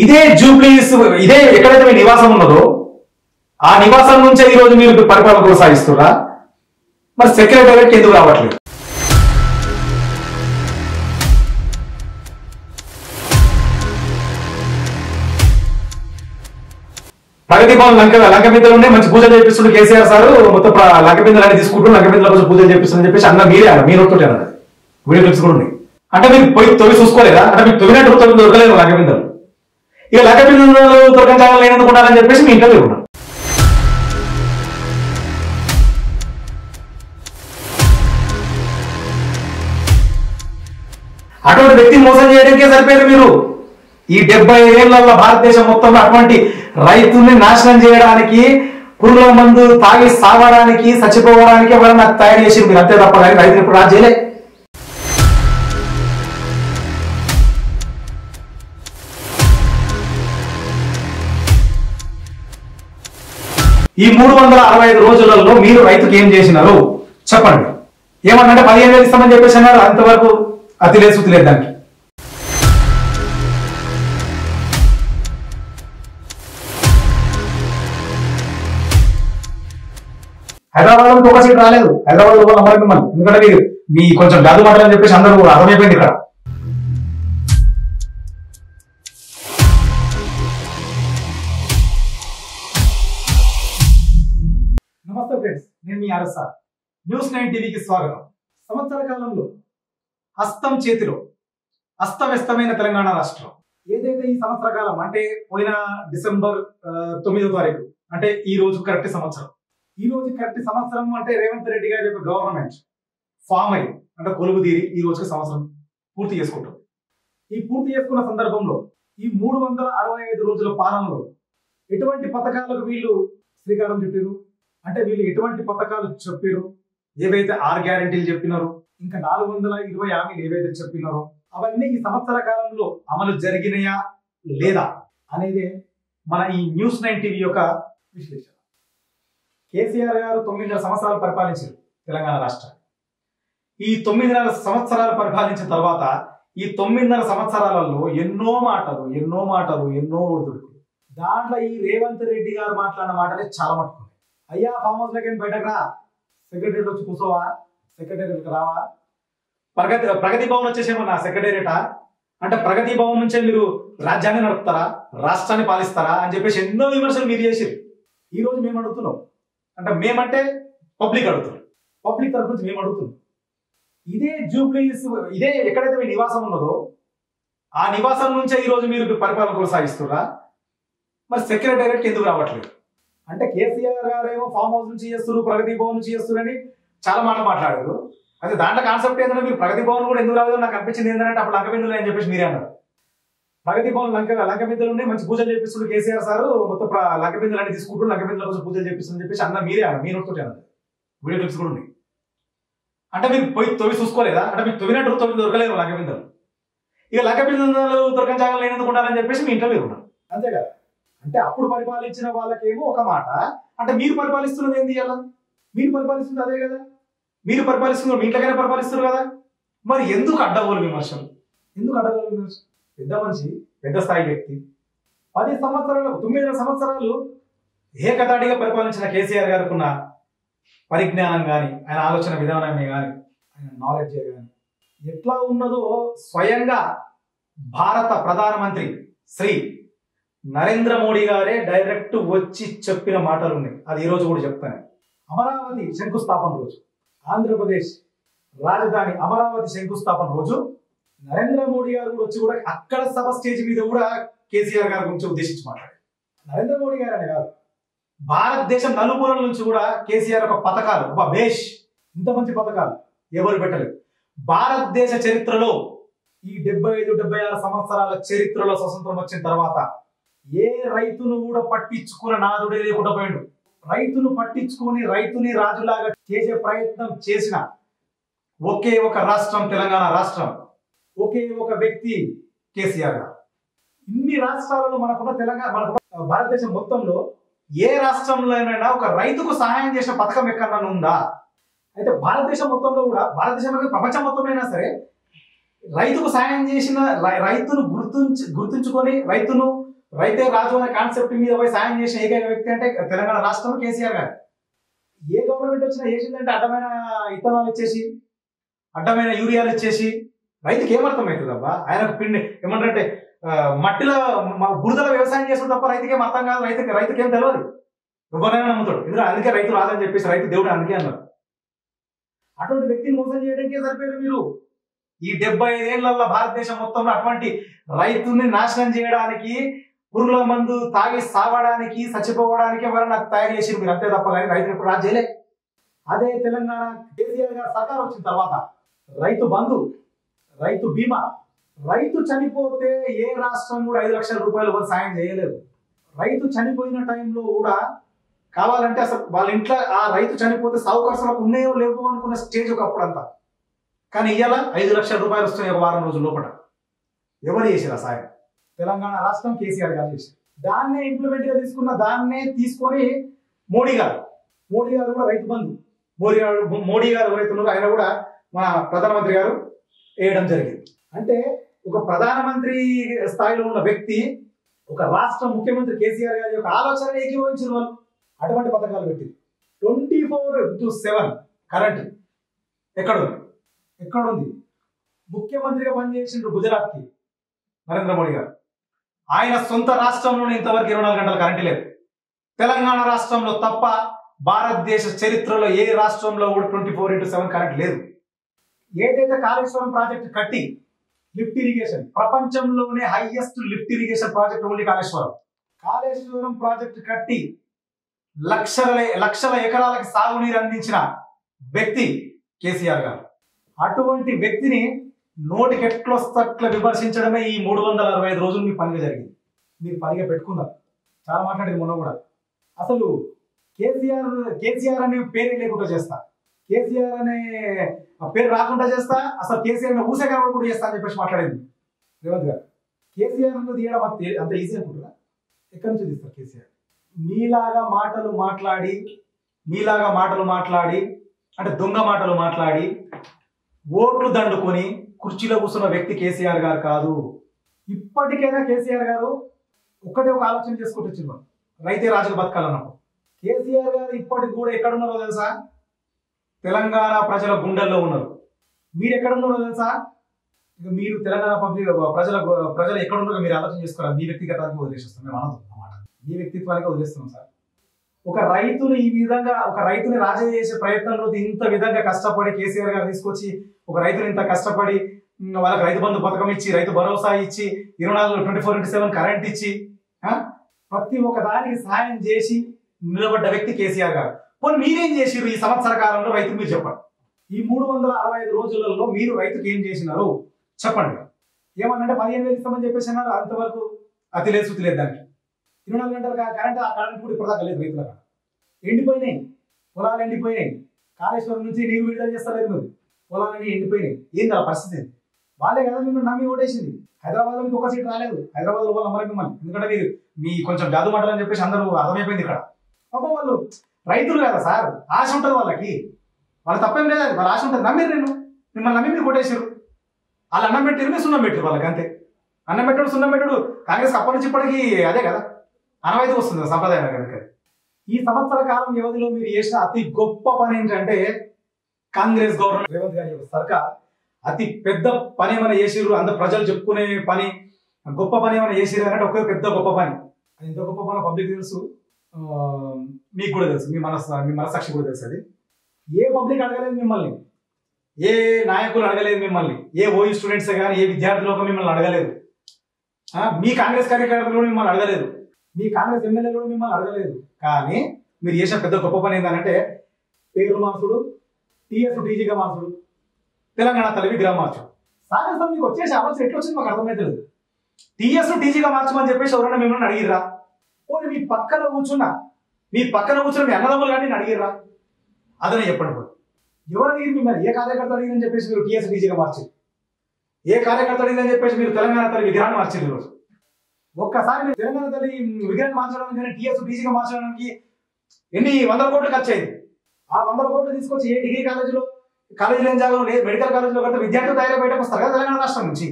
ఇదే జూబ్లీస్ ఇదే ఎక్కడైతే మీ నివాసం ఉన్నదో ఆ నివాసం నుంచే ఈ రోజు మీరు పరిపాలన కొనసాగిస్తున్నా మరి సెక్రటేరియట్ ఎందుకు రావట్లేదు? ప్రగతి భవన్ లంక బిందెలు మంచి పూజలు చేపిస్తుండే కేసీఆర్ సార్ మొత్తం లంక బిందెలు అని తీసుకుంటూ లంక బిందెల కోసం పూజలు చేపిస్తుందని చెప్పేసి అన్న మీరే మీరు ఒకటి అన్నది వీడియో క్లిప్స్ కూడా ఉన్నాయి. అంటే మీరు పోయి తొలి చూసుకోలేదా? అంటే మీకు తొలినట్టు దొరకలేదు లంక బిందెలు. ఇక లంక బిందెలు దొరకని జాగా లేననుకుంటారని చెప్పేసి మీ ఇంట్లో ఉన్నారు. అటువంటి వ్యక్తిని మోసం చేయడానికే సరిపోయారు మీరు. ఈ 70 ఏళ్లలో భారతదేశం మొత్తంలో అటువంటి రైతుల్ని నాశనం చేయడానికి, పురుగుల మందు తాగి సావడానికి, చచ్చిపోవడానికి ఎవరైనా తయారు చేసి మీరు అంతే తప్ప కానీ రైతులు ఇప్పుడు రాజు చేయలే. ఈ 365 రోజులలో మీరు రైతుకి ఏం చేసినారు చెప్పండి. ఏమన్నంటే 15,000 ఇస్తామని చెప్పేసి అన్నారు. అంతవరకు అతి లేదు సుతి లేదు దానికి. హైదరాబాద్ లో ఒక సీట్ రాలేదు. హైదరాబాద్ లో నమ్మకం మనం, ఎందుకంటే మీరు మీ కొంచెం గదు మాటలు అని చెప్పేసి అందరూ అర్థమైపోయింది ఇక్కడ. నమస్తే ఫ్రెండ్స్, నేను మీ ఆర్ఎస్ఆర్. న్యూస్9 టీవీకి స్వాగతం. సంవత్సర కాలంలో హస్తం చేతిలో అస్తవ్యస్తమైన తెలంగాణ రాష్ట్రం ఏదైతే ఈ సంవత్సర కాలం అంటే పోయిన డిసెంబర్ 9వ తారీఖు అంటే ఈ రోజు కరెక్ట్ సంవత్సరం. ఈ రోజు కరెక్ట్ సంవత్సరం అంటే రేవంత్ రెడ్డి గారి యొక్క గవర్నమెంట్ ఫామ్ అయ్యి అంటే కొలువు తీరి ఈ రోజుకి సంవత్సరం పూర్తి చేసుకుంటాం. ఈ పూర్తి చేసుకున్న సందర్భంలో ఈ 365 రోజుల పాలనలో ఎటువంటి పథకాలకు వీళ్ళు శ్రీకారం చుట్టారు అంటే వీళ్ళు ఎటువంటి పథకాలు చెప్పారు, ఏవైతే 6 గ్యారెంటీలు చెప్పినారో, ఇంకా 420 హామీలు ఏవైతే చెప్పినారో అవన్నీ ఈ సంవత్సర కాలంలో అమలు జరిగినాయా లేదా అనేది మన ఈ న్యూస్9 టీవీ యొక్క విశ్లేషణ. కేసీఆర్ గారు 9.5 సంవత్సరాలు పరిపాలించారు తెలంగాణ రాష్ట్రాన్ని. ఈ 9.5 సంవత్సరాలు పరిపాలించిన తర్వాత ఈ 9.5 సంవత్సరాలలో ఎన్నో మాటలు ఎన్నో ఒడిదుడుకులు. దాంట్లో ఈ రేవంత్ రెడ్డి గారు మాట్లాడిన మాటలే చాలా మట్టుకున్నాయి. అయ్యా ఫామ్ హౌస్ లోకి బయటకు రా, సెక్రటరీ వచ్చి కూర్చోవా, సెక్రటరీకి రావా, ప్రగతి భవన్ వచ్చేసేమో నా సెక్రటేరియటా అంటే ప్రగతి భవన్ నుంచే మీరు రాజ్యాన్ని నడుపుతారా, రాష్ట్రాన్ని పాలిస్తారా అని చెప్పేసి ఎన్నో విమర్శలు మీరు చేసిరు. ఈ రోజు మేము అడుగుతున్నాం అంటే మేమంటే పబ్లిక్ అడుగుతున్నాం, పబ్లిక్ తరఫు నుంచి మేము అడుగుతున్నాం. ఇదే జూబ్లీస్ ఇదే ఎక్కడైతే మీ నివాసం ఉన్నదో ఆ నివాసం నుంచే ఈ రోజు మీరు పరిపాలన కొనసాగిస్తున్నా మరి సెక్రటేరియట్కి ఎందుకు రావట్లేదు? అంటే కేసీఆర్ గారేమో ఫామ్ హౌస్ నుంచి చేస్తున్నారు, ప్రగతి భవన్ నుంచి చేస్తున్నారని చాలా మాటలు మాట్లాడారు. అయితే దాంట్లో కాన్సెప్ట్ ఏంటంటే మీరు ప్రగతి భవన్ కూడా ఎందుకు రాలేదు నాకు అనిపించింది ఏంటంటే అప్పుడు లంక బిందులు అని చెప్పేసి మీరే అన్నారు. ప్రగతి భవన్ లంక బిందులు ఉన్నాయి మంచి పూజలు చేపిస్తుండే కేసీఆర్ సార్ మొత్తం లంక బిందులు అని తీసుకుంటూ లంక బిందుల కోసం పూజలు చేపిస్తుందని చెప్పేసి అన్న మీరే మీరు ఒకటి అన్నది వీడియో క్లిప్స్ కూడా ఉన్నాయి. అంటే మీరు పోయి తొలి చూసుకోలేదా? అంటే మీకు తొలినట్టు దొరకలేదు లంక బిందులు. ఇక లంక బిందులు దొరకని జాగా లేననుకుంటారని చెప్పేసి మీ ఇంట్లో మీరు ఉన్నారు అంతే కదా. అంటే అప్పుడు పరిపాలించిన వాళ్ళకేమో ఒక మాట, అంటే మీరు పరిపాలిస్తున్నది ఏంది అలా? మీరు పరిపాలిస్తుంది అదే కదా, మీరు పరిపాలిస్తున్నారు, మీ ఇంట్లోకైనా పరిపాలిస్తున్నారు కదా. మరి ఎందుకు అడ్డగోలు విమర్శలు? ఎందుకు అడ్డగోలు విమర్శలు? పెద్ద మనిషి, పెద్ద స్థాయి వ్యక్తి 9 సంవత్సరాలు ఏకతాటిగా పరిపాలించిన కేసీఆర్ గారికి ఉన్న పరిజ్ఞానం కానీ, ఆయన ఆలోచన విధానమే కానీ, ఆయన నాలెడ్జ్ కానీ ఎట్లా ఉన్నదో స్వయంగా భారత ప్రధానమంత్రి శ్రీ నరేంద్ర మోడీ గారే డైరెక్ట్ వచ్చి చెప్పిన మాటలు ఉన్నాయి. అది ఈ రోజు కూడా చెప్తాను. అమరావతి శంకుస్థాపన రోజు, ఆంధ్రప్రదేశ్ రాజధాని అమరావతి శంకుస్థాపన రోజు నరేంద్ర మోడీ గారు వచ్చి కూడా అక్కడ సభ స్టేజ్ మీద కూడా కేసీఆర్ గారి గురించి ఉద్దేశించి మాట్లాడారు. నరేంద్ర మోడీ గారు అనే కాదు, భారతదేశం నలుమూలల నుంచి కూడా కేసీఆర్ ఒక పథకాలు బేష్ ఇంత మంచి పథకాలు ఎవరు పెట్టలేదు. భారతదేశ చరిత్రలో ఈ 75-76 సంవత్సరాల చరిత్రలో స్వతంత్రం వచ్చిన తర్వాత ఏ రైతును కూడా పట్టించుకున్న నాదుడే లేకుండా పోయిండు. రైతును పట్టించుకొని రైతుని రాజులాగా చేసే ప్రయత్నం చేసిన ఒకే ఒక రాష్ట్రం తెలంగాణ రాష్ట్రం, ఒకే ఒక వ్యక్తి కేసీఆర్ గారు. ఇన్ని రాష్ట్రాలలో మనకున్న మనకున్న భారతదేశం మొత్తంలో ఏ రాష్ట్రంలోనైనా ఒక రైతుకు సహాయం చేసిన పథకం ఎక్కడన్నా ఉందా? అయితే భారతదేశం మొత్తంలో కూడా, భారతదేశం ప్రపంచం మొత్తంలో సరే రైతుకు సాయం చేసిన రైతును గుర్తుంచుకొని రైతును రైతే రాజు అనే కాన్సెప్ట్ మీద పోయి సాయం చేసిన ఏకైక వ్యక్తి అంటే తెలంగాణ రాష్ట్రంలో కేసీఆర్ గారు. ఏ గవర్నమెంట్ వచ్చినా చేసిందంటే అడ్డమైన ఇత్తనాలు ఇచ్చేసి, అడ్డమైన యూరియాలు ఇచ్చేసి రైతుకి ఏమర్థమవుతుంది అబ్బా? ఆయనకు పిండి ఏమంటారంటే మట్టిలో బురదల వ్యవసాయం చేస్తుంది తప్ప రైతుకి ఏం అర్థం కాదు. రైతుకి ఏం తెలియదు. ఎవరైనా నమ్ముతాడు. ఎందుకంటే అందుకే రైతు రాదని చెప్పేసి రైతు దేవుడు అందుకే అన్నారు. అటువంటి వ్యక్తిని మోసం చేయడానికే సరిపోయారు మీరు. ఈ 75 ఏళ్లలో భారతదేశం మొత్తంలో అటువంటి రైతుని నాశనం చేయడానికి, పురుగుల మందు తాగి సావడానికి, చచ్చిపోవడానికి ఎవరైనా తయారు చేసి మీరు అంతే తప్ప కానీ రైతులు ఇప్పుడు రాజు చేయలే. అదే తెలంగాణ కేసీఆర్ గారు సర్కార్ వచ్చిన తర్వాత రైతు బంధు, రైతు బీమా, రైతు చనిపోతే ఏ రాష్ట్రం కూడా 5 లక్షల రూపాయలు సాయం చేయలేదు. రైతు చనిపోయిన టైంలో కూడా కావాలంటే అసలు వాళ్ళ ఇంట్లో ఆ రైతు చనిపోతే సాగు ఖర్చులకు ఉన్నాయో లేవో అనుకున్న స్టేజ్ ఒకప్పుడు అంతా. కానీ ఇవాళ 5 లక్షల రూపాయలు వస్తున్నాయి ఒక వారం రోజుల లోపల. ఎవరు చేశారు ఆ సాయం? తెలంగాణ రాష్ట్రం కేసీఆర్ గారు చేశారు. దాన్నే ఇంప్లిమెంట్ గా తీసుకున్న దాన్నే తీసుకొని మోడీ గారు కూడా రైతు బంధు, మోడీ గారు ఎవరైతే ఉన్నారో ఆయన కూడా మన ప్రధానమంత్రి గారు వేయడం జరిగింది. అంటే ఒక ప్రధానమంత్రి స్థాయిలో ఉన్న వ్యక్తి ఒక రాష్ట్ర ముఖ్యమంత్రి కేసీఆర్ గారి యొక్క ఆలోచన ఏకీభవించిన వాళ్ళు అటువంటి పథకాలు పెట్టింది. 24/7 కరెంట్ ఎక్కడుంది? ముఖ్యమంత్రిగా పనిచేసిండ్రు గుజరాత్కి నరేంద్ర మోడీ గారు. ఆయన సొంత రాష్ట్రంలోనే ఇంతవరకు 24 గంటల కరెంటు లేదు. తెలంగాణ రాష్ట్రంలో తప్ప భారతదేశ చరిత్రలో ఏ రాష్ట్రంలో కూడా 24/7 కరెంట్ లేదు. ఏదైతే కాళేశ్వరం ప్రాజెక్టు కట్టి లిఫ్ట్ ఇరిగేషన్, ప్రపంచంలోనే highest lift irrigation project only Kaleshwaram project కట్టి లక్షల ఎకరాలకి సాగునీరు అందించిన వ్యక్తి కేసీఆర్ గారు. అటువంటి వ్యక్తిని నోటికెట్లొస్తట్ల విమర్శించడమే ఈ 365 రోజులు మీ పనిగా జరిగింది. మీరు పనిగా పెట్టుకున్నారు. చాలా మాట్లాడేది మొన్న కూడా. అసలు కేసీఆర్ అనే పేరే లేకుండా చేస్తా, కేసీఆర్ అనే పేరు రాకుండా చేస్తా, అసలు కేసీఆర్ ఊసే కూడా చేస్తా అని చెప్పేసి మాట్లాడేది రేవంత్ గారు. కేసీఆర్ తీయడం అంత ఈజీ అనుకుంటారా? ఎక్కడి నుంచి తీస్తారు కేసీఆర్? మీలాగా మాటలు మాట్లాడి అంటే దొంగ మాటలు మాట్లాడి ఓట్లు దండుకొని కుర్చీలో కూర్చున్న వ్యక్తి కేసీఆర్ గారు కాదు. ఇప్పటికైనా కేసీఆర్ గారు ఒక్కటే ఒక ఆలోచన చేసుకుంటూ వచ్చింది, రైతే రాజులు బతకాలన్నప్పుడు. కేసీఆర్ గారు ఇప్పటికి కూడా ఎక్కడున్నారో తెలుసా? తెలంగాణ ప్రజల గుండెల్లో ఉన్నారు. మీరు ఎక్కడున్నారో తెలుసా? ఇక మీరు తెలంగాణ ప్రజలు ఎక్కడున్నారో మీరు ఆలోచన చేసుకోవాలి. మీ వ్యక్తిగతానికి వదిలేసేస్తాం మేము అనదు అన్నమాట. మీ వ్యక్తిత్వానికి వదిలేస్తున్నాం సార్. ఒక రైతుని రాజీ చేసే ప్రయత్నంలో ఇంత విధంగా కష్టపడి కేసీఆర్ గారు తీసుకొచ్చి ఒక రైతుని ఇంత కష్టపడి వాళ్ళకి రైతు బంధు పథకం ఇచ్చి, రైతు భరోసా ఇచ్చి, 24/7 కరెంట్ ఇచ్చి ప్రతి ఒక్క దానికి సాయం చేసి నిలబడ్డ వ్యక్తి కేసీఆర్ గారు. పోనీ మీరేం చేసిరు ఈ సంవత్సర కాలంలో రైతుకు? మీరు చెప్పండి. ఈ 365 రోజులలో మీరు రైతుకు ఏం చేసినారు చెప్పండి. ఏమన్నంటే 15,000 ఇస్తామని చెప్పేసి అన్నారు. అంతవరకు అతి లేదు శుతి లేదు. దానికి 24 గంటల కరెంట్, ఆ కరెంట్ కూడా ఇప్పటిదాకా లేదు. రైతులకు ఎండిపోయినాయి, పొలాలు ఎండిపోయినాయి. కాళేశ్వరం నుంచి నీరు విడుదల చేస్తలేదు, మీరు పొలాలన్నీ ఎండిపోయినాయి. ఏంది ఆ పరిస్థితి? వాళ్ళే కదా మిమ్మల్ని నమ్మి ఓటేసింది. హైదరాబాద్లో మీకు ఒక సీట్ రాలేదు. హైదరాబాద్లో వాళ్ళు అమ్మరు మిమ్మల్ని. ఎందుకంటే మీరు మీ కొంచెం జాదు మాటలు అని చెప్పేసి అందరూ అర్థమైపోయింది ఇక్కడ. పాపం వాళ్ళు రైతులు కదా సార్, ఆశ ఉంటుంది వాళ్ళకి. వాళ్ళు తప్పేం లేదు, వాళ్ళ ఆశ ఉంటుంది. మిమ్మల్ని నమ్మి మీరు కొట్టేసారు. వాళ్ళు అన్నం పెట్టారు, మీరు సున్నం పెట్టారు వాళ్ళకి. అంతే. అన్నం పెట్టాడు సున్నం పెట్టాడు. కాంగ్రెస్ అప్పటి నుంచి ఇప్పటికీ అదే కదా అనవైతే వస్తుంది సంప్రదాయం కనుక. ఈ సంవత్సర కాలం వ్యవధిలో మీరు చేసిన అతి గొప్ప పని ఏంటంటే కాంగ్రెస్ గవర్నమెంట్ రేవంత్ గారి యొక్క సర్కార్ అతి పెద్ద పని ఏమైనా చేసిర్రు, అందరు ప్రజలు చెప్పుకునే పని, గొప్ప పని ఏమైనా చేసిర్రు అంటే ఒకే పెద్ద గొప్ప పని. అది ఎంత గొప్ప పని పబ్లిక్ తెలుసు, మీకు కూడా తెలుసు, మీ మనసాక్షి కూడా తెలుసు. అది ఏ పబ్లిక్ అడగలేదు మిమ్మల్ని, ఏ నాయకులు అడగలేదు మిమ్మల్ని, ఏ ఓయూ స్టూడెంట్స్ కానీ ఏ విద్యార్థులు మిమ్మల్ని అడగలేదు, మీ కాంగ్రెస్ కార్యకర్తలు మిమ్మల్ని అడగలేదు, మీ కాంగ్రెస్ ఎమ్మెల్యేలు మిమ్మల్ని అడగలేదు. కానీ మీరు చేసిన పెద్ద గొప్ప పని ఏంటంటే పేరు మార్చుడు, టీఎస్ టీజీగా మార్చుడు, తెలంగాణ తల్లి విగ్రహం మార్చు. సాగర్ మీకు వచ్చేసి ఆలోచన ఎట్లా వచ్చింది మాకు అర్థమైతలేదు. టీఎస్ టీజీగా మార్చమని చెప్పేసి ఎవరైనా మిమ్మల్ని అడిగిర్రా? పోనీ మీ పక్కన కూర్చున్న మీ అన్నదమ్ములు కానీ అడిగిర్రా? అదనే చెప్పండి. ఇప్పుడు ఎవరు అడిగిరు మిమ్మల్ని? ఏ కార్యకర్త అడిగిరని చెప్పేసి మీరు టీఎస్ టీజీగా మార్చి, ఏ కార్యకర్త అడిగిందని చెప్పేసి మీరు తెలంగాణ తల్లి విగ్రహాన్ని మార్చింది. ఈరోజు ఒక్కసారి మీరు తెలంగాణ తల్లి విగ్రహాన్ని మార్చడానికి కానీ టీఎస్ టీజీగా మార్చడానికి ఎన్ని 100 కోట్లు ఖర్చు అయింది. ఆ 100 కోట్లు తీసుకొచ్చి ఏ డిగ్రీ కాలేజీలో ఏం జాగం లేదు, మెడికల్ కాలేజీలో కడితే విద్యార్థులు తయారై బయటకు వస్తారు కదా తెలంగాణ రాష్ట్రం నుంచి.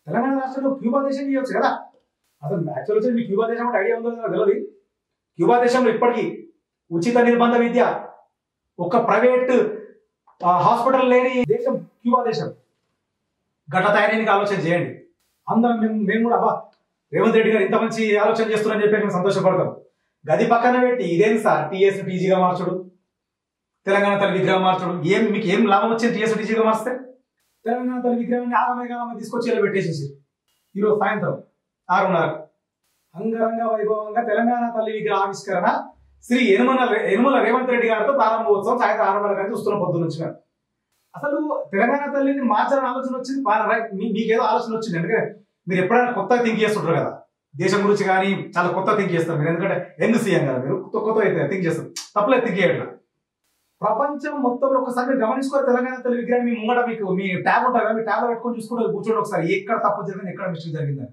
తెలంగాణ రాష్ట్రంలో క్యూబా దేశం ఇవ్వచ్చు కదా, అసలు యాక్చువల్ వచ్చి మీకు క్యూబా దేశం అంటే ఐడియా ఉందో నాకు తెలియదు. క్యూబా దేశంలో ఇప్పటికీ ఉచిత నిర్బంధ విద్య, ఒక ప్రైవేట్ హాస్పిటల్ లేని దేశం క్యూబా దేశం. గట్ల తయారీకి ఆలోచన చేయండి. అందరం మేము కూడా అబ్బా రేవంత్ రెడ్డి గారు ఇంత మంచి ఆలోచన చేస్తున్నారని చెప్పి మేము సంతోషపడతాం. గది పక్కన పెట్టి ఇదేం సార్ టీఎస్ టీజీగా మార్చుడు, తెలంగాణ తల్లి విగ్రహం మార్చుడు, మీకు ఏం లాభం వచ్చింది? టీఎస్ టీజీగా మార్స్తే తెలంగాణ తల్లి విగ్రహాన్ని ఆగమేఘాలమ్మ తీసుకొచ్చి ఇలా పెట్టేసేసి ఈరోజు సాయంత్రం 6:30 అంగరంగ వైభవంగా తెలంగాణ తల్లి విగ్రహ ఆవిష్కరణ శ్రీ యనుమల రేవంత్ రెడ్డి గారితో ప్రారంభోత్సవం సాయంత్రం 6:30 గంటలకు చూస్తున్న పొద్దున్న నుంచి. అసలు తెలంగాణ తల్లిని మార్చాలని ఆలోచన వచ్చింది, మీకేదో ఆలోచన వచ్చింది. ఎందుకంటే మీరు ఎప్పుడైనా కొత్తగా థింక్ చేస్తుంటారు కదా, దేశం గురించి కానీ చాలా కొత్త థింక్ చేస్తారు మీరు. ఎందుకంటే యంగ్ సీఎం కదా మీరు, కొత్త అయితే థింక్ చేస్తారు, తప్పలేదు థింక్ చేయట్లా. ప్రపంచం మొత్తంలో ఒకసారి మీరు గమనించుకోవాలి, తెలంగాణ తల్లి విగ్రహం మీ ముంగట మీకు మీ ట్యాబ్ ఉంటుంది కదా, మీ ట్యాబ్లో పెట్టుకొని చూసుకుంటే కూర్చోండి ఒకసారి, ఎక్కడ తప్పు జరిగింది, ఎక్కడ మిస్టేక్ జరిగిందని.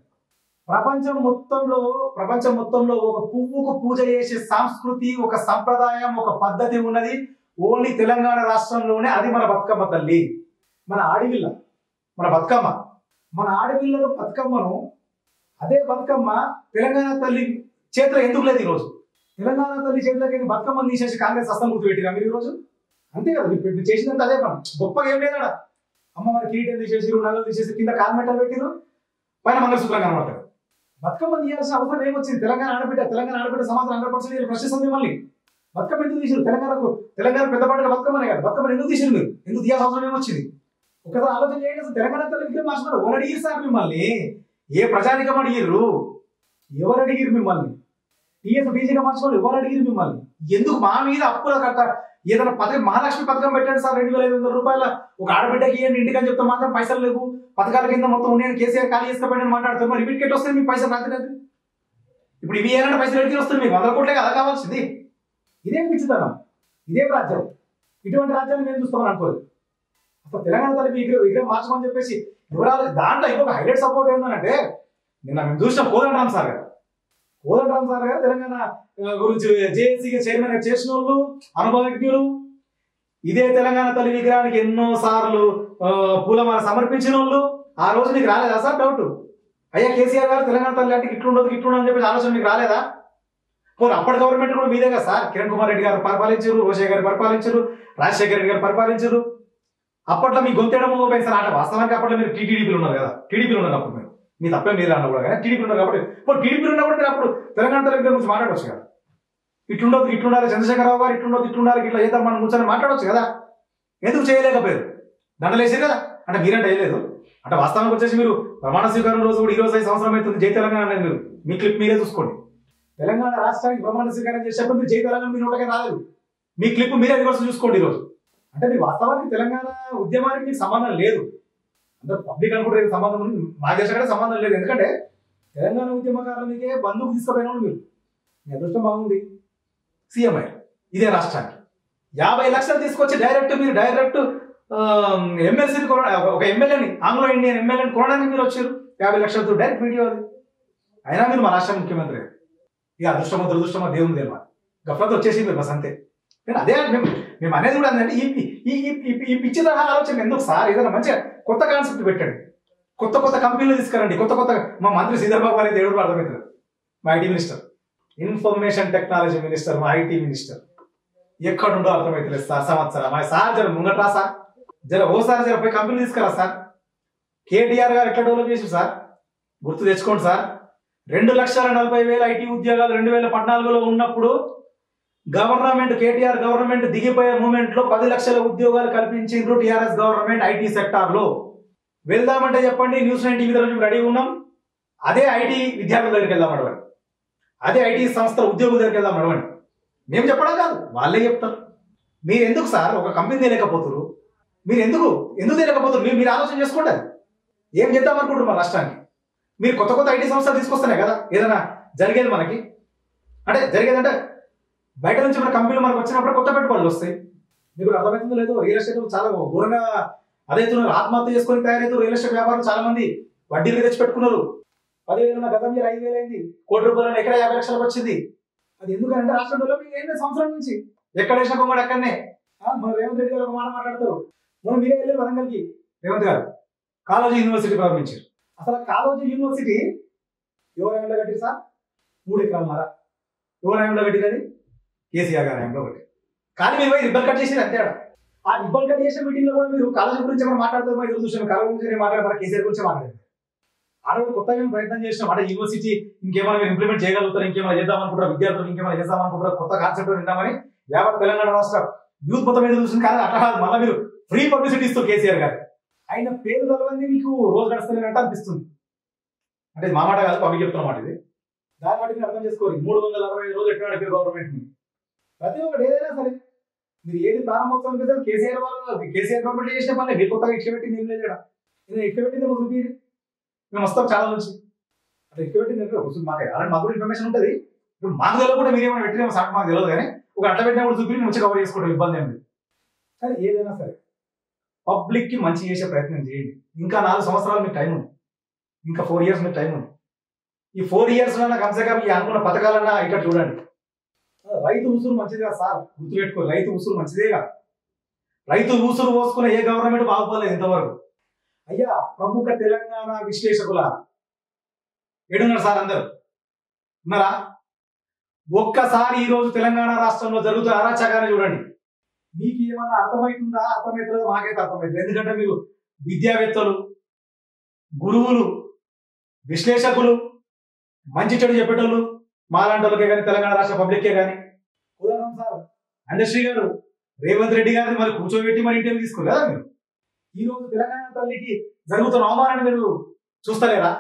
ప్రపంచం మొత్తంలో ఒక పువ్వుకు పూజ చేసే సంస్కృతి, ఒక సంప్రదాయం, ఒక పద్ధతి ఉన్నది ఓన్లీ తెలంగాణ రాష్ట్రంలోనే. అది మన బతుకమ్మ తల్లి, మన ఆడవిల్ల, మన బతుకమ్మ. మన ఆడవిల్లలో బతుకమ్మను, అదే బతుకమ్మ తెలంగాణ తల్లి చేతిలో ఎందుకు లేదు ఈరోజు? తెలంగాణ తల్లి చేతిలోకి బతుకమ్మను తీసేసి కాంగ్రెస్ అస్తం గుర్తు పెట్టిరా మీరు ఈరోజు? అంతే కదా, మీరు చేసినంత అదే పని. గొప్పగా ఏం లేదడా, అమ్మవారి కిరీటం తీసేసి, నగలు తీసేసి, కింద కాల్మెట్టలు పెట్టిరు, పైన మంగళసూత్రం కనబడతారు. బతుకమ్మను తీయాల్సిన అవసరం ఏమొచ్చింది? తెలంగాణ ఆడబిడ్డ సమాజం 100% ప్రశ్నిస్తుంది మిమ్మల్ని. బతుకమ్మ ఎందుకు తీసిరు? తెలంగాణ పెద్ద పండుగ బతుకమ్మనే కదా, బతుకమ్మని ఎందుకు తీసిరు మీరు? ఎందుకు తీయాల్సిన అవసరం ఏమొచ్చింది? ఒకసారి ఆలోచన చేయండి. అసలు తెలంగాణ తల్లి విగ్రహం మార్చుకున్నారు, ఎవరు అడిగిరు సార్ మిమ్మల్ని? ఏ ప్రజానికం అడిగిర్రు? ఎవరు అడిగిరు మిమ్మల్ని? టీఎస్ టీజీగా మార్చుకోవాలి, ఎవరు అడిగిరు మిమ్మల్ని? ఎందుకు మా మీద అప్పుల కట్ట? ఏదైనా పథకం, మహాలక్ష్మి పథకం పెట్టండి సార్, 2,500 రూపాయల ఒక ఆడబిడ్డకి ఇవ్వండి ఇంటికి అని చెప్తే మాత్రం పైసలు లేవు, పథకాల కింద మొత్తం ఉన్నాయని కేసీఆర్ ఖాళీ చేసుకపోయినా మాట్లాడుతారు. మరి రిపీట్ వస్తాయి మీకు పైసలు రాత్రి. ఇప్పుడు ఇవి ఏనంటే పైసలు ఎడికి వస్తుంది మీకు? 100 కోట్లే కదా కావాల్సింది. ఇదేం పిచ్చితనం, ఇదేం రాజ్యం? ఇటువంటి రాజ్యాన్ని మేము చూస్తామని అనుకోలేదు. అసలు తెలంగాణ తల్లి విగ్రహం మార్చమని చెప్పేసి వివరాలు. దాంట్లో ఇంకొక హైలైట్ సపోర్ట్ ఏంటంటే, నిన్న మేము చూసిన కోదండరామ్ సార్ గారు తెలంగాణ గురించి జేఏసీగా చైర్మన్ చేసిన వాళ్ళు, అనుభవజ్ఞులు. ఇదే తెలంగాణ తల్లి విగ్రహానికి ఎన్నో సార్లు పూలమాల సమర్పించిన వాళ్ళు. ఆ రోజు నీకు రాలేదా సార్ డౌట్? అయ్యా కేసీఆర్ గారు తెలంగాణ తల్లి అంటే ఇట్లుండదు ఇట్లుండదు అని చెప్పేసి ఆలోచన మీకు రాలేదా? పోనీ అప్పటి గవర్నమెంట్ కూడా మీదే కదా సార్. కిరణ్ కుమార్ రెడ్డి గారు పరిపాలించారు, రోషయ్య గారు పరిపాలించారు, రాజశేఖర రెడ్డి గారు పరిపాలించారు. అప్పట్లో మీ గొంతేయడం పోయింది సార్. అంటే వాస్తవానికి అప్పట్లో మీరు టీడీపీలు ఉన్నారు కదా, టీడీపీలు ఉన్నారు అప్పుడు. మీరు మీ తప్పే మీరు అన్న కూడా కానీ టీడీపీలు ఉన్నారు కాబట్టి, ఇప్పుడు టీడీపీలు ఉన్నా కూడా మీరు అప్పుడు తెలంగాణ తల్లి గురించి మాట్లాడవచ్చు కదా. ఇట్లుండదు ఇట్లుండాలి, చంద్రశేఖరరావు గారు ఇట్లుండదు ఇట్లుండాలి, ఇట్లా చేద్దాం మనం కూర్చొని మాట్లాడవచ్చు కదా. ఎందుకు చేయలేకపోయారు? దండలేసారు కదా. అంటే మీరంటే వేయలేదు అంటే వాస్తవానికి వచ్చేసి మీరు ప్రమాణ స్వీకారం రోజు కూడా 25 సంవత్సరం అవుతుంది జై తెలంగాణ అనేది. మీరు మీ క్లిప్ మీరే చూసుకోండి. తెలంగాణ రాష్ట్రానికి ప్రమాణ స్వీకారం చేసేటప్పుడు మీరు జై తెలంగాణ మీ నోటకే రాలేదు. మీ క్లిప్ మీరే రివర్స్ చూసుకోండి ఈరోజు. అంటే మీ వాస్తవానికి తెలంగాణ ఉద్యమానికి మీకు సంబంధం లేదు. అందరూ పబ్లిక్ అనుకుంటే సంబంధం ఉంది, మా దేశం కూడా సంబంధం లేదు. ఎందుకంటే తెలంగాణ ఉద్యమకారులకే బంధుకు తీసుకుపోయిన వాళ్ళు మీరు. మీ అదృష్టం బాగుంది, సీఎం అయ్యారు ఇదే రాష్ట్రానికి. 50 లక్షలు తీసుకొచ్చి డైరెక్ట్ ఎమ్మెల్సీని ఒక ఎమ్మెల్యేని, ఆంగ్లో ఇండియన్ ఎమ్మెల్యేని కొనడానికి మీరు వచ్చారు 50 లక్షలతో డైరెక్ట్ వీడియో. అది అయినా మీరు మా రాష్ట్ర ముఖ్యమంత్రి. ఇక అదృష్టమో దురదృష్టమో దేవుని తెలియదు, గఫలతో వచ్చేసి మీరు బస్ అంతే. కానీ అదే మేము అనేది కూడా ఏంటంటే ఈ పిచ్చి తరహా ఆలోచన ఎందుకు సార్? ఏదైనా మంచిగా కొత్త కాన్సెప్ట్ పెట్టండి, కొత్త కంపెనీలు తీసుకురండి, కొత్త మా మంత్రి శ్రీధర్ బాబు గారి దేవుడు అర్థమవుతుంది. మా IT minister, information technology minister, మా ఐటీ మినిస్టర్ ఎక్కడుండో అర్థమవుతలేదు సార్. సంవత్సరం సార్ జర ముంగట్రా సార్, ఓసారి పోయి కంపెనీ తీసుకురా సార్. కేటీఆర్ గారు ఎట్లా డెవలప్ చేసి సార్ గుర్తు తెచ్చుకోండి సార్. 2,40,000 ఐటీ ఉద్యోగాలు 2014లో ఉన్నప్పుడు కేటీఆర్ గవర్నమెంట్ దిగిపోయే మూమెంట్ లో 10 లక్షల ఉద్యోగాలు కల్పించిండ్రు టీఆర్ఎస్ గవర్నమెంట్ ఐటీ సెక్టార్ లో. వెళ్దామంటే చెప్పండి, న్యూస్ 9 టీవీ దగ్గర రెడీ ఉన్నాం. అదే ఐటీ విద్యార్థుల దగ్గరికి వెళ్దాం అడవండి, అదే ఐటీ సంస్థ ఉద్యోగుల దగ్గరికి వెళ్దాం అడవండి. మేము చెప్పడం కాదు, వాళ్ళే చెప్తారు. మీరు ఎందుకు సార్ ఒక కంపెనీ తెలియకపోతున్నారు? మీరు ఎందుకు తెలియకపోతున్నారు? మీరు ఆలోచన చేసుకోండి. అది ఏం చేద్దాం అనుకుంటారు మా రాష్ట్రానికి? మీరు కొత్త ఐటీ సంస్థలు తీసుకొస్తేనే కదా ఏదైనా జరిగేది మనకి. అంటే జరిగేదంటే బయట నుంచి మన కంపెనీలు మనకు వచ్చినప్పుడు కొత్త పెట్టుబడులు వస్తాయి. మీకు అర్థమవుతుందో లేదో, రియల్ ఎస్టేట్ చాలా ఘోరంగా అదైతున్నారు. ఆత్మహత్య చేసుకొని తయారైతే రియల్ ఎస్టేట్ వ్యాపారం చాలా మంది వడ్డీలు తెచ్చి పెట్టుకున్నారు. 10,000 గతం 5,000 అయింది, ₹1,00,00,000 ఎక్కడ 50 లక్షలకు వచ్చింది. అది ఎందుకంటే రాష్ట్ర డెవలపింగ్ ఏంటి సంవత్సరం నుంచి ఎక్కడ వేసిన బొమ్మడు అక్కడనే. మన రేవంత్ రెడ్డి గారు ఒక మాట మాట్లాడతారు, మనం మీరే వెళ్ళారు వరంగల్కి, రేవంత్ గారు కాళోజీ యూనివర్సిటీ ప్రారంభించారు. అసలు కాళోజీ యూనివర్సిటీ ఎవరు హయాంలో కట్టిరు సార్? 3 ఎకరాలన్నర. ఎవరు హయాంలో కట్టిరది? కేసీఆర్ గారు హయాంలో కట్టి. కానీ మీరు పోయి రిబ్బన్ కట్ చేసి అంతే. ఆ రిబ్బన్ కట్ చేసిన మీటింగ్ లో కూడా మీరు కాలేజీ గురించి ఏమైనా మాట్లాడుతారు? ఎదురు చూసాను కాలేజీ గురించి మాట్లాడారు, కేసీఆర్ గురించి మాట్లాడారు. ఆడవాళ్ళు కొత్తగా ప్రయత్నం చేసినాం అంటే యూనివర్సిటీ ఇంకేమైనా మీరు ఇంప్లిమెంట్ చేయగలుగుతారు, ఇంకేమైనా చేద్దాం అనుకుంటారు, విద్యార్థులు ఇంకేమైనా చేద్దాం అనుకుంటారు, కొత్త కాన్సెప్ట్ విందామని యావత్ తెలంగాణ రాష్ట్ర యూత్ మొత్తం మీద చూసింది. కానీ అట్లా మళ్ళీ మీరు ఫ్రీ పబ్లిసిటీ ఇస్తూ కేసీఆర్ గారు ఆయన పేరు తెలవంది మీకు రోజు గడుస్తున్నట్టు అనిపిస్తుంది. అంటే మా మాట కాదు, పబ్లిక్ చెప్తున్న మాట ఇది. దాన్ని బట్టి మీరు అర్థం చేసుకోవాలి. 365 రోజులు ఎట్లా నడిపారు గవర్నమెంట్ ని. ప్రతి ఒక్కటి ఏదైనా సరే మీరు ఏది ప్రారంభోత్సవం చేశారు కేసీఆర్ వాళ్ళు, కేసీఆర్ గవర్నమెంట్ చేసిన పని మీరు కొత్తగా ఇట్లా పెట్టింది ఏం లేదు. నేను ఇట్లా పెట్టింది చూపి మేము వస్తాం చాలా నుంచి అట్లా ఇట్లా పెట్టింది మాకు అలాంటి మాకు కూడా ఇన్ఫర్మేషన్ ఉంటుంది. ఇప్పుడు మాకు తెలియకుండా మీరేమైనా పెట్టిన సార్ మాకు తెలియదు, కానీ ఒక అట్లా పెట్టినప్పుడు చూపి మంచి కవర్ చేసుకోవడం ఇబ్బంది ఏమి లేదు. కానీ ఏదైనా సరే పబ్లిక్ కి మంచి చేసే ప్రయత్నం చేయండి. ఇంకా 4 సంవత్సరాలు మీకు టైం ఉంది, ఇంకా 4 years మీకు టైం ఉంది. ఈ 4 years కమ్సే కమ్ ఈ అనుకున్న పథకాలన్నా ఇక్కడ చూడండి. రైతు ఉసురు మంచిదిగా సార్, గుర్తుపెట్టుకో, రైతు ఉసురు మంచిదేగా. రైతు ఉసురు పోసుకున్న ఏ గవర్నమెంట్ బాగుపోలేదు ఇంతవరకు. అయ్యా ప్రముఖ తెలంగాణ విశ్లేషకుల ఏడున్నారు సార్? అందరు ఉన్నారా? ఒక్కసారి ఈ రోజు తెలంగాణ రాష్ట్రంలో జరుగుతున్న అరాచకాన్ని చూడండి. మీకు ఏమన్నా అర్థమవుతుందా? అర్థమవుతుందో మాకైతే అర్థమవుతుంది. ఎందుకంటే మీరు విద్యావేత్తలు, గురువులు, విశ్లేషకులు, మంచి చెడు చెప్పేటోళ్ళు మాలాంటి వాళ్ళకే కానీ తెలంగాణ రాష్ట్ర పబ్లిక్కే కానీ. ఉదాహరణ సార్ అందశ్రీ గారు రేవంత్ రెడ్డి గారిని మరి కూర్చోబెట్టి మరి ఇంటర్వ్యూ తీసుకున్నారు కదా మీరు. ఈ రోజు తెలంగాణ తల్లికి జరుగుతున్న అవమానాన్ని మీరు చూస్తలేరా?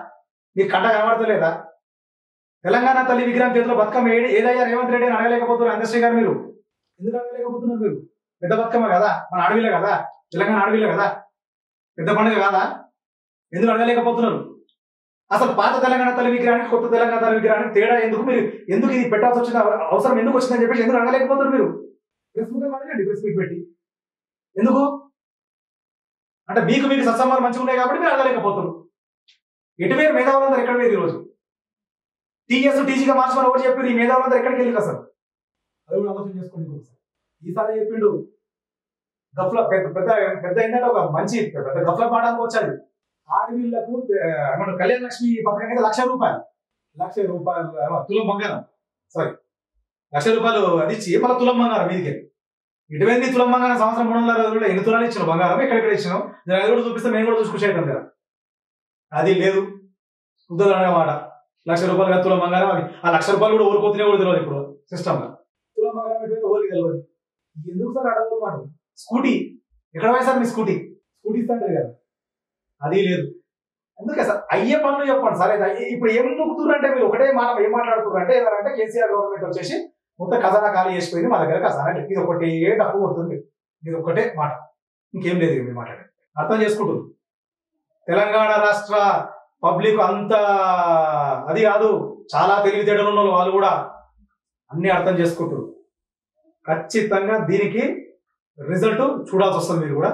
మీకు కంట కనబడతలేదా? తెలంగాణ తల్లి విగ్రహం చేతిలో బతుకమ్మ ఏదయ్యా రేవంత్ రెడ్డి అని అడగలేకపోతున్నారు అందశ్రీ గారు. మీరు ఎందుకు అడగలేకపోతున్నారు? మీరు పెద్ద బతుకమ్మ కదా, మన అడవిలో కదా, తెలంగాణ అడవిలో కదా, పెద్ద పండుగ కాదా? ఎందుకు అడగలేకపోతున్నారు? అసలు పాత తెలంగాణ తల్లి విగ్రహానికి కొత్త తెలంగాణ తల్లి విగ్రహానికి తేడా ఎందుకు? మీరు ఎందుకు ఇది పెట్టాల్సి వచ్చిన అవసరం ఎందుకు వచ్చిందని చెప్పేసి ఎందుకు అడగలేకపోతున్నారు? మీరు ప్రెస్ ముఖం అడగండి, ప్రెస్ మీట్ పెట్టి. ఎందుకు అంటే మీకు సత్సంబాలు మంచిగా ఉన్నాయి కాబట్టి మీరు అడగలేకపోతున్నారు. ఎటు వేరు మేధావులందరూ ఎక్కడ వేరు? ఈరోజు టీఎస్ టీజీగా మార్చమని ఎవరు చెప్పారు? ఈ మేధావులందరూ ఎక్కడికి వెళ్ళి అసలు అది కూడా ఆలోచన చేసుకోండి. ఈసారి చెప్పిండు గఫ్లా పెద్ద పెద్ద ఏంటంటే ఒక మంచి పెద్ద గఫ్లా పాఠానికి వచ్చాది. ఆడవిళ్లకు ఏమంటారు కళ్యాణ లక్ష్మి పథకం అయితే ₹1,00,000 తులం బంగారం, సారీ ₹1,00,000 అది ఇచ్చి మళ్ళీ తులం బంగారం మీదికి. ఇటువంటి తులం బంగారం సంవత్సరం 360 రోజుల్లో 8 తులాలు ఇచ్చిన బంగారం ఎక్కడెక్కడ ఇచ్చినాం అది కూడా చూపిస్తే మేము కూడా చూసుకొచ్చేద్దాం కదా. అది లేదు, ఉద్దరు అనేమాట. ₹1,00,000 తులం బంగారం. అది ఆ ₹1,00,000 కూడా ఊరిపోతూనే కూడా తెలియదు ఇప్పుడు సిస్టమ్ లో. తులం బంగారం పెట్టి ఊరికి తెలియదు. ఎందుకు సార్ అడగదు మాట? స్కూటీ ఎక్కడ పోయి సార్? మీ స్కూటీ ఇస్తాంటారు కదా, అది లేదు. అందుకే సార్ అయ్యే పనులు చెప్పండి సార్. ఇప్పుడు ఏం నొక్కుతున్నారు అంటే మీరు ఒకటే మాట ఏం మాట్లాడుతున్నారు అంటే ఏదంటే కేసీఆర్ గవర్నమెంట్ వచ్చేసి మొత్తం ఖజానా ఖాళీ చేసిపోయింది, మా దగ్గర ఖజానా ఇది ఒకటే డబ్బు కొడుతుంది, ఇది ఒకటే మాట, ఇంకేం లేదు. మీరు మాట్లాడే అర్థం చేసుకుంటుంది తెలంగాణ రాష్ట్ర పబ్లిక్ అంత అది కాదు. చాలా తెలివితేటలు ఉన్న వాళ్ళు కూడా అన్ని అర్థం చేసుకుంటారు. ఖచ్చితంగా దీనికి రిజల్ట్ చూడాల్సి వస్తుంది మీరు కూడా.